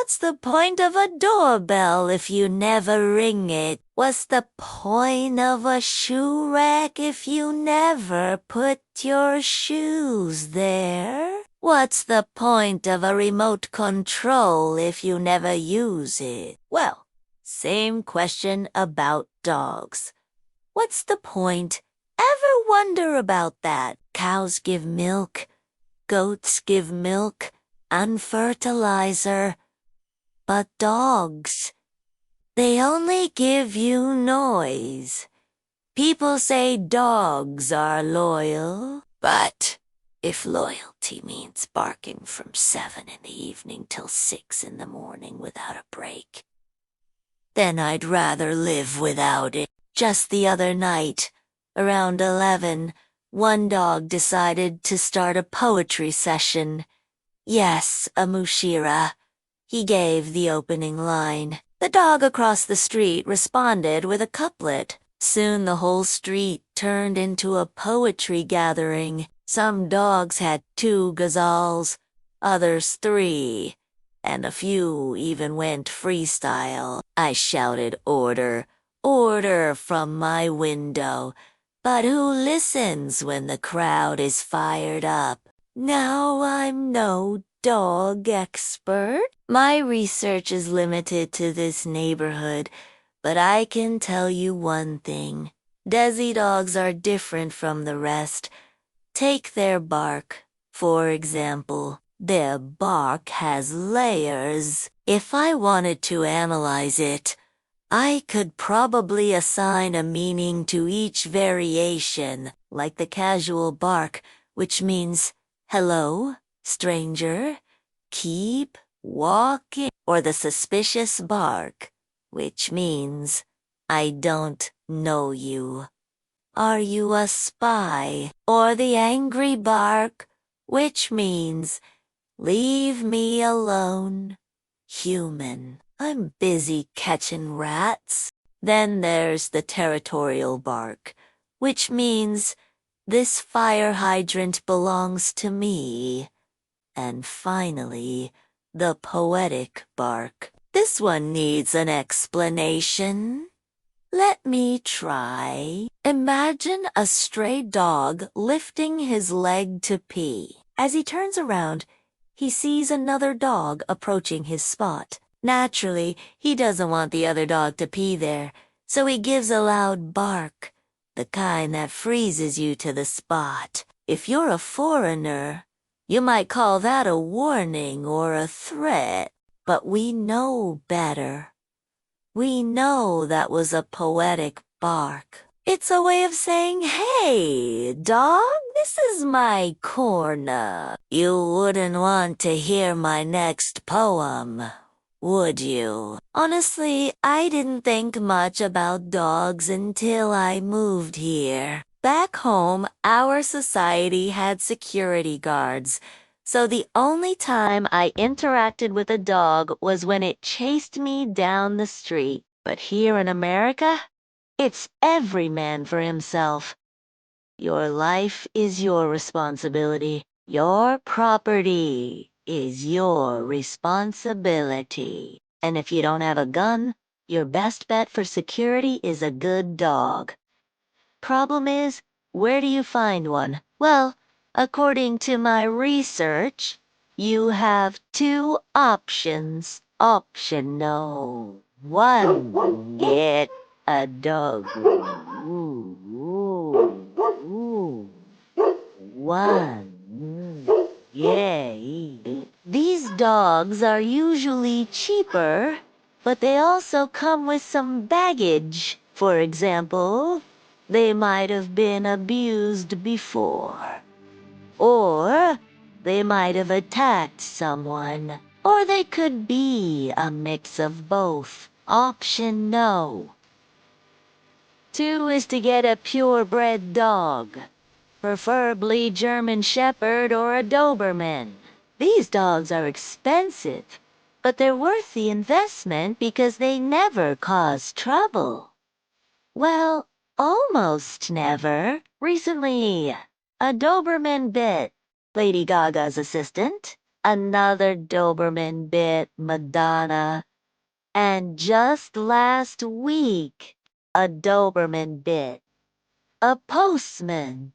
What's the point of a doorbell if you never ring it? What's the point of a shoe rack if you never put your shoes there? What's the point of a remote control if you never use it? Well, same question about dogs. What's the point? Ever wonder about that? Cows give milk, goats give milk and fertilizer. But dogs, they only give you noise. People say dogs are loyal, but if loyalty means barking from 7 in the evening till 6 in the morning without a break, then I'd rather live without it. Just the other night, around 11, one dog decided to start a poetry session. Yes, a mushaira. He gave the opening line. The dog across the street responded with a couplet. Soon the whole street turned into a poetry gathering. Some dogs had 2 ghazals, others 3, and a few even went freestyle. I shouted order, order from my window. But who listens when the crowd is fired up? Now I'm no dog expert. My research is limited to this neighborhood, but I can tell you one thing. Desi dogs are different from the rest. Take their bark, for example. Their bark has layers. If I wanted to analyze it, I could probably assign a meaning to each variation, like the casual bark, which means hello, stranger, keep walking, or the suspicious bark, which means I don't know you. Are you a spy? Or the angry bark, which means leave me alone, human. I'm busy catching rats. Then there's the territorial bark, which means this fire hydrant belongs to me. And finally, the poetic bark. This one needs an explanation. Let me try. Imagine a stray dog lifting his leg to pee. As he turns around, he sees another dog approaching his spot. Naturally, he doesn't want the other dog to pee there, so he gives a loud bark, the kind that freezes you to the spot. If you're a foreigner, you might call that a warning or a threat, but we know better. We know that was a poetic bark. It's a way of saying, hey, dog, this is my corner. You wouldn't want to hear my next poem, would you? Honestly, I didn't think much about dogs until I moved here. Back home, our society had security guards, so the only time I interacted with a dog was when it chased me down the street. But here in America, it's every man for himself. Your life is your responsibility. Your property is your responsibility. And if you don't have a gun, your best bet for security is a good dog. Problem is, where do you find one? Well, according to my research, you have 2 options. Option no. 1, get a dog. Ooh, ooh, ooh. 1, yay. These dogs are usually cheaper, but they also come with some baggage. For example, they might have been abused before. Or they might have attacked someone. Or they could be a mix of both. Option no. 2 is to get a purebred dog, preferably German Shepherd or a Doberman. These dogs are expensive, but they're worth the investment because they never cause trouble. Well, almost never. Recently, a Doberman bit Lady Gaga's assistant. Another Doberman bit Madonna. And just last week, a Doberman bit a postman.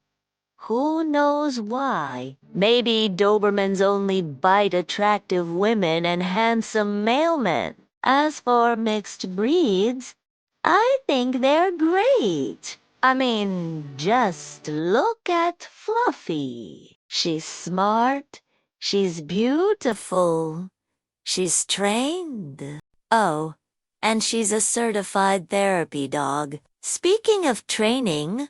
Who knows why? Maybe Dobermans only bite attractive women and handsome mailmen. As for mixed breeds, I think they're great. I mean, just look at Fluffy. She's smart, she's beautiful, she's trained. Oh, and she's a certified therapy dog. Speaking of training,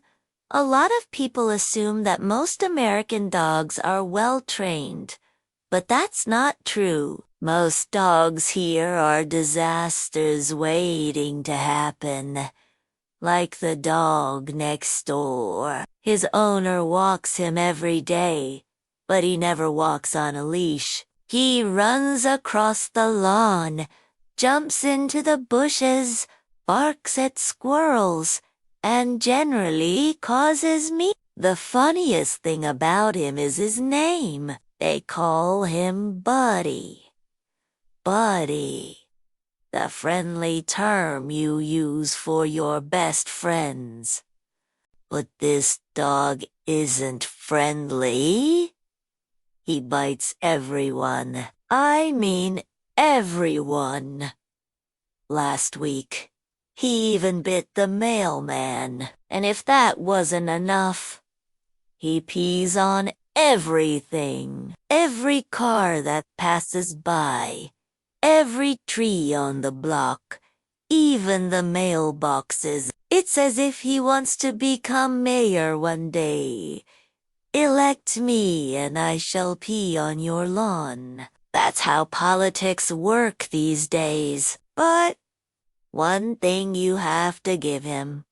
a lot of people assume that most American dogs are well trained, but that's not true. Most dogs here are disasters waiting to happen. Like the dog next door. His owner walks him every day, but he never walks on a leash. He runs across the lawn, jumps into the bushes, barks at squirrels, and generally causes me. The funniest thing about him is his name. They call him Buddy. Buddy. The friendly term you use for your best friends. But this dog isn't friendly. He bites everyone. I mean everyone. Last week, he even bit the mailman. And if that wasn't enough, he pees on everything. Every car that passes by. Every tree on the block, even the mailboxes. It's as if he wants to become mayor one day. Elect me and I shall pee on your lawn. That's how politics work these days. But one thing you have to give him.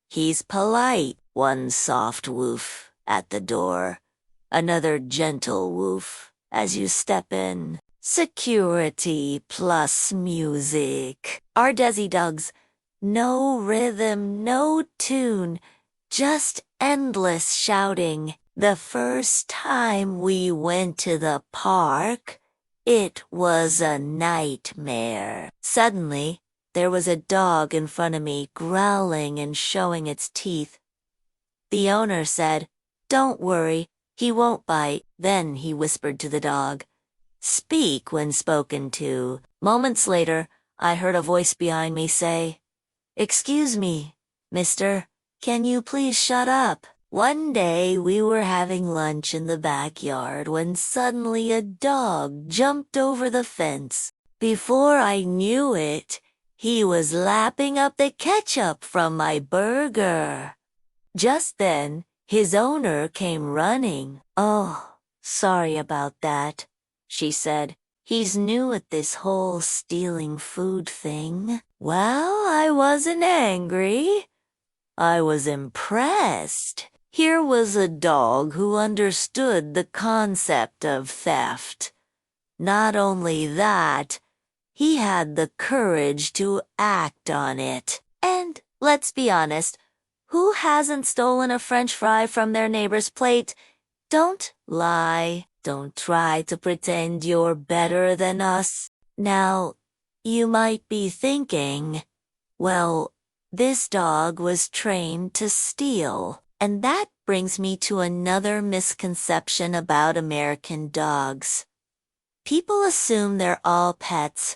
He's polite. One soft woof at the door, another gentle woof as you step in. Security plus music. Our Desi dogs, no rhythm, no tune, just endless shouting. The first time we went to the park, it was a nightmare. Suddenly, there was a dog in front of me growling and showing its teeth. The owner said, "Don't worry, he won't bite." Then he whispered to the dog, "Speak when spoken to." Moments later, I heard a voice behind me say, "Excuse me, mister, can you please shut up?" One day we were having lunch in the backyard when suddenly a dog jumped over the fence. Before I knew it, he was lapping up the ketchup from my burger. Just then, his owner came running. "Oh, sorry about that," she said. "He's new at this whole stealing food thing." Well, I wasn't angry. I was impressed. Here was a dog who understood the concept of theft. Not only that, he had the courage to act on it. And let's be honest, who hasn't stolen a French fry from their neighbor's plate? Don't lie. Don't try to pretend you're better than us. Now, you might be thinking, well, this dog was trained to steal. And that brings me to another misconception about American dogs. People assume they're all pets,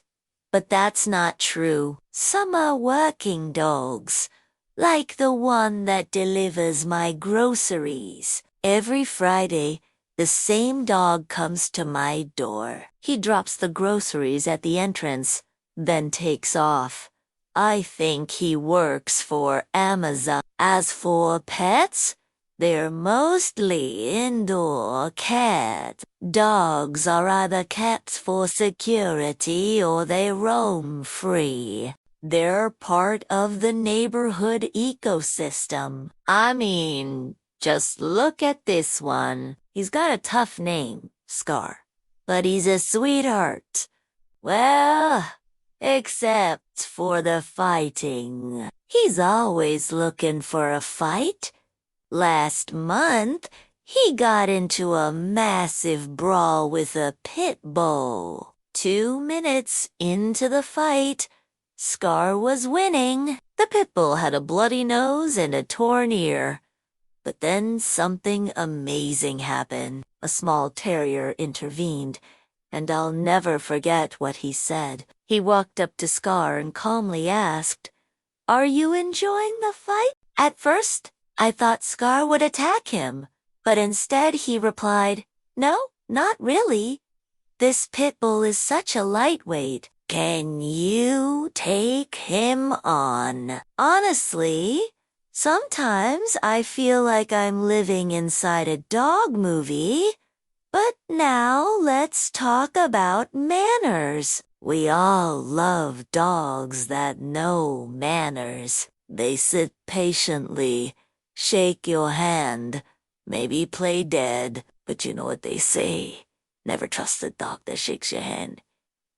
but that's not true. Some are working dogs, like the one that delivers my groceries. Every Friday, the same dog comes to my door. He drops the groceries at the entrance, then takes off. I think he works for Amazon. As for pets, they're mostly indoor cats. Dogs are either kept for security or they roam free. They're part of the neighborhood ecosystem. I mean, just look at this one. He's got a tough name, Scar, but he's a sweetheart. Well, except for the fighting. He's always looking for a fight. Last month, He got into a massive brawl with a pit bull. 2 minutes into the fight, Scar was winning. The pit bull had a bloody nose and a torn ear. But then something amazing happened. A small terrier intervened, and I'll never forget what he said. He walked up to Scar and calmly asked, "Are you enjoying the fight?" At first, I thought Scar would attack him, but instead he replied, "No, not really. This pit bull is such a lightweight. Can you take him on?" Honestly, sometimes I feel like I'm living inside a dog movie. But now let's talk about manners. We all love dogs that know manners. They sit patiently, shake your hand, maybe play dead, but you know what they say. Never trust a dog that shakes your hand,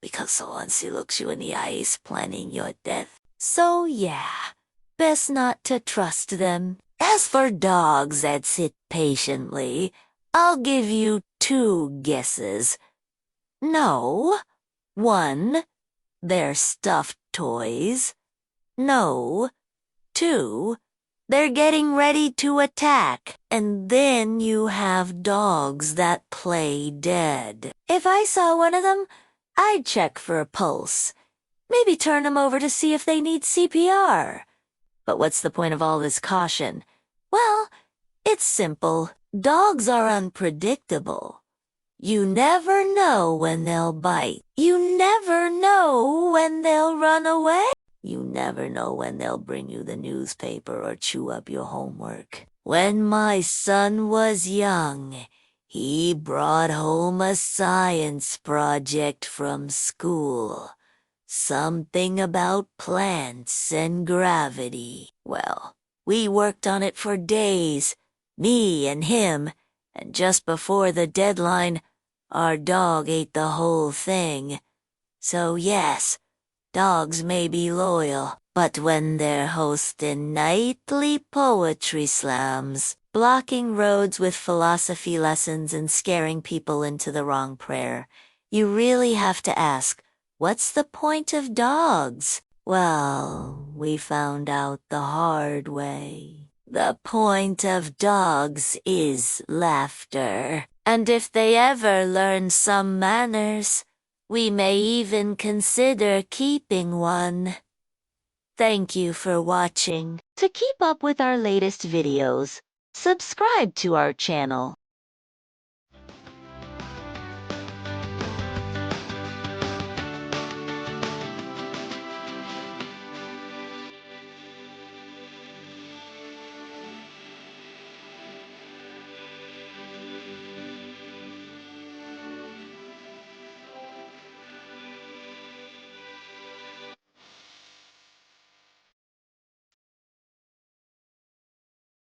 because once he looks you in the eye, he's planning your death. So yeah, best not to trust them. As for dogs that sit patiently, I'll give you 2 guesses. No. 1, they're stuffed toys. No. 2, they're getting ready to attack. And then you have dogs that play dead. If I saw one of them, I'd check for a pulse. Maybe turn them over to see if they need CPR. But what's the point of all this caution? Well, it's simple. Dogs are unpredictable. You never know when they'll bite. You never know when they'll run away. You never know when they'll bring you the newspaper or chew up your homework. When my son was young, he brought home a science project from school. Something about plants and gravity. Well, we worked on it for days, me and him, and just before the deadline, our dog ate the whole thing. So yes, dogs may be loyal, but when they're hosting nightly poetry slams, blocking roads with philosophy lessons and scaring people into the wrong prayer, you really have to ask, what's the point of dogs? Well, we found out the hard way. The point of dogs is laughter. And if they ever learn some manners, we may even consider keeping one. Thank you for watching. To keep up with our latest videos, subscribe to our channel.